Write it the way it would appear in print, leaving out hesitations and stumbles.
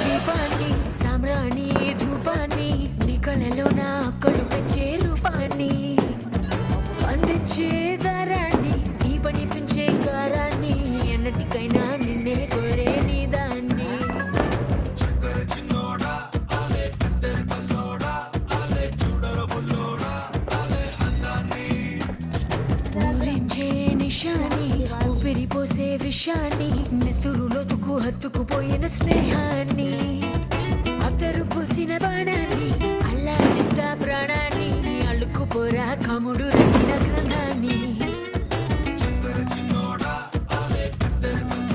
దీపాన్ని సామ్రాణి ధూపాన్ని నీ కళలో నా అక్కడు పెంచే రూపాన్ని అందించే దారాన్ని నీ పనిపించే కారాన్ని ఎన్నటికైనా నిన్నే కోరే నీ దాన్ని ఊరించే నిషాని ఊపిరి పోసే విషాన్ని నెత్తురులోతుకు హత్తుకుపోయిన స్నేహాన్ని అద్దరు పూసిన బాణాన్ని అల్లాడిస్తా ప్రాణాన్ని అల్లుకుపోరా కముడు రసిన గ్రంథాన్ని